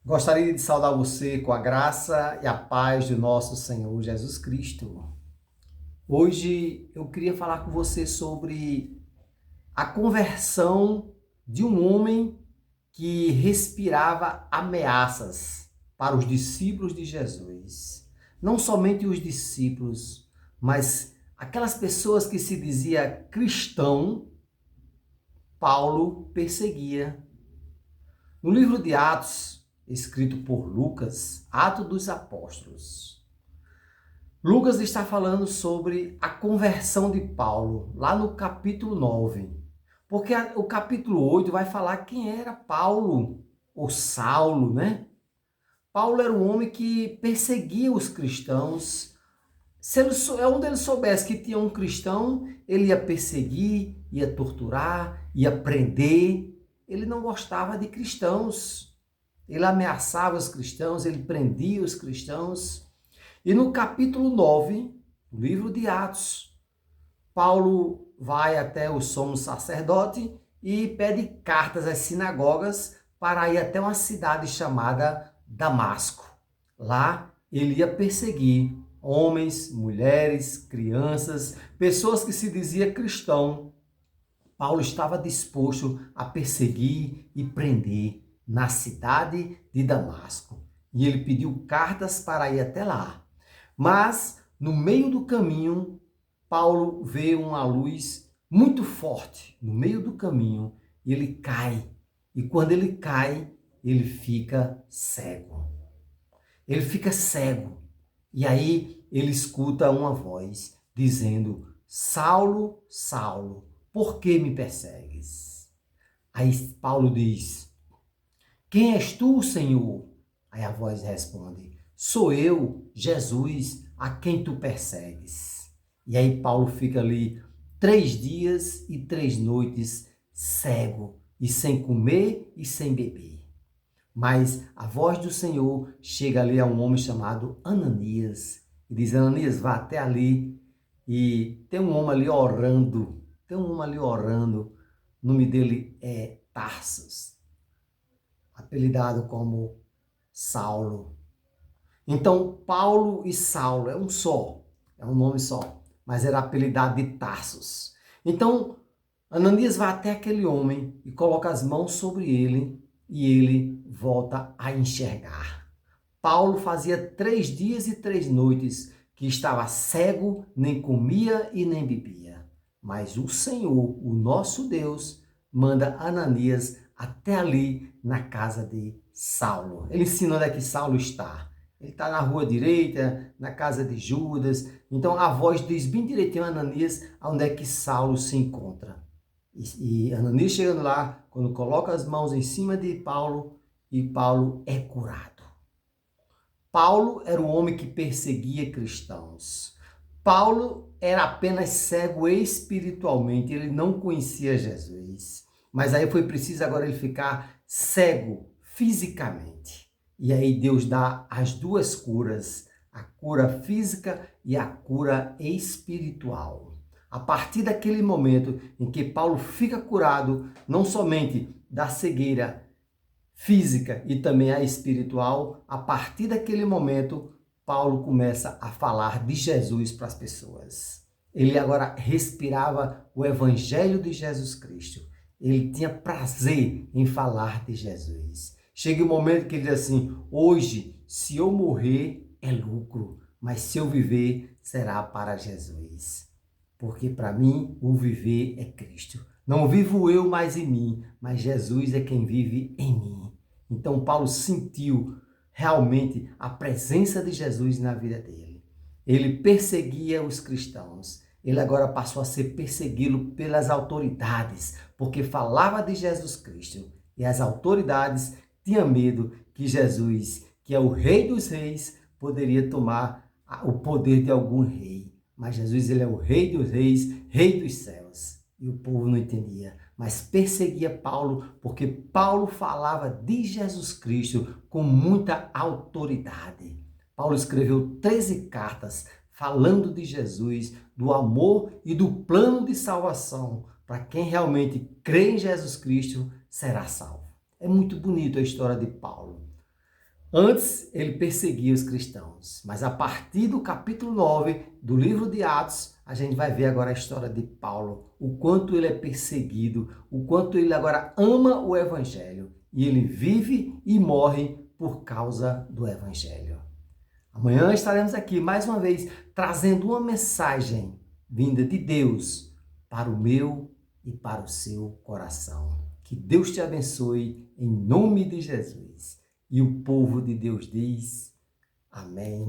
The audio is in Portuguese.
Gostaria de saudar você com a graça e a paz do nosso Senhor Jesus Cristo. Hoje eu queria falar com você sobre a conversão de um homem que respirava ameaças para os discípulos de Jesus. Não somente os discípulos, mas aquelas pessoas que se dizia cristão, Paulo perseguia. No livro de Atos, escrito por Lucas, Atos dos Apóstolos, Lucas está falando sobre a conversão de Paulo, lá no capítulo 9. Porque o capítulo 8 vai falar quem era Paulo, ou Saulo, né? Paulo era um homem que perseguia os cristãos. Onde ele soubesse que tinha um cristão, ele ia perseguir, ia torturar, ia prender. Ele não gostava de cristãos. Ele ameaçava os cristãos, ele prendia os cristãos. E no capítulo 9, do livro de Atos, Paulo vai até o sumo sacerdote e pede cartas às sinagogas para ir até uma cidade chamada Damasco. Lá ele ia perseguir homens, mulheres, crianças, pessoas que se dizia cristão. Paulo estava disposto a perseguir e prender na cidade de Damasco. E ele pediu cartas para ir até lá. Mas, no meio do caminho, Paulo vê uma luz muito forte no meio do caminho e ele cai. E quando ele cai, ele fica cego. Ele fica cego. E aí ele escuta uma voz dizendo: Saulo, Saulo, por que me persegues? Aí Paulo diz: Quem és tu, Senhor? Aí a voz responde: Sou eu, Jesus, a quem tu persegues. E aí Paulo fica ali 3 dias e 3 noites cego e sem comer e sem beber. Mas a voz do Senhor chega ali a um homem chamado Ananias e diz: Ananias, vá até ali e tem um homem ali orando. Tem um homem ali orando. O nome dele é Tarsus, apelidado como Saulo. Então, Paulo e Saulo é um só, é um nome só, mas era apelidado de Tarsus. Então, Ananias vai até aquele homem e coloca as mãos sobre ele e ele volta a enxergar. Paulo fazia 3 dias e 3 noites que estava cego, nem comia e nem bebia. Mas o Senhor, o nosso Deus, manda Ananias até ali na casa de Saulo. Ele ensina onde é que Saulo está. Ele está na rua direita, na casa de Judas. Então a voz diz bem direitinho a Ananias onde é que Saulo se encontra. E Ananias chegando lá, quando coloca as mãos em cima de Paulo, e Paulo é curado. Paulo era um homem que perseguia cristãos. Paulo era apenas cego espiritualmente, ele não conhecia Jesus. Mas aí foi preciso agora ele ficar cego fisicamente. E aí Deus dá as duas curas, a cura física e a cura espiritual. A partir daquele momento em que Paulo fica curado, não somente da cegueira física e também a espiritual, a partir daquele momento, Paulo começa a falar de Jesus para as pessoas. Ele agora respirava o evangelho de Jesus Cristo. Ele tinha prazer em falar de Jesus. Chega o momento que ele diz assim: hoje, se eu morrer, é lucro, mas se eu viver, será para Jesus. Porque para mim, o viver é Cristo. Não vivo eu mais em mim, mas Jesus é quem vive em mim. Então Paulo sentiu realmente a presença de Jesus na vida dele. Ele perseguia os cristãos. Ele agora passou a ser perseguido pelas autoridades, porque falava de Jesus Cristo. E as autoridades tinham medo que Jesus, que é o Rei dos Reis, poderia tomar o poder de algum rei. Mas Jesus, ele é o Rei dos Reis, Rei dos céus. E o povo não entendia, mas perseguia Paulo, porque Paulo falava de Jesus Cristo com muita autoridade. Paulo escreveu 13 cartas falando de Jesus, do amor e do plano de salvação. Para quem realmente crê em Jesus Cristo, será salvo. É muito bonito a história de Paulo. Antes, ele perseguia os cristãos, mas a partir do capítulo 9 do livro de Atos, a gente vai ver agora a história de Paulo, o quanto ele é perseguido, o quanto ele agora ama o evangelho e ele vive e morre por causa do evangelho. Amanhã estaremos aqui mais uma vez trazendo uma mensagem vinda de Deus para o meu e para o seu coração. Que Deus te abençoe em nome de Jesus. E o povo de Deus diz: Amém.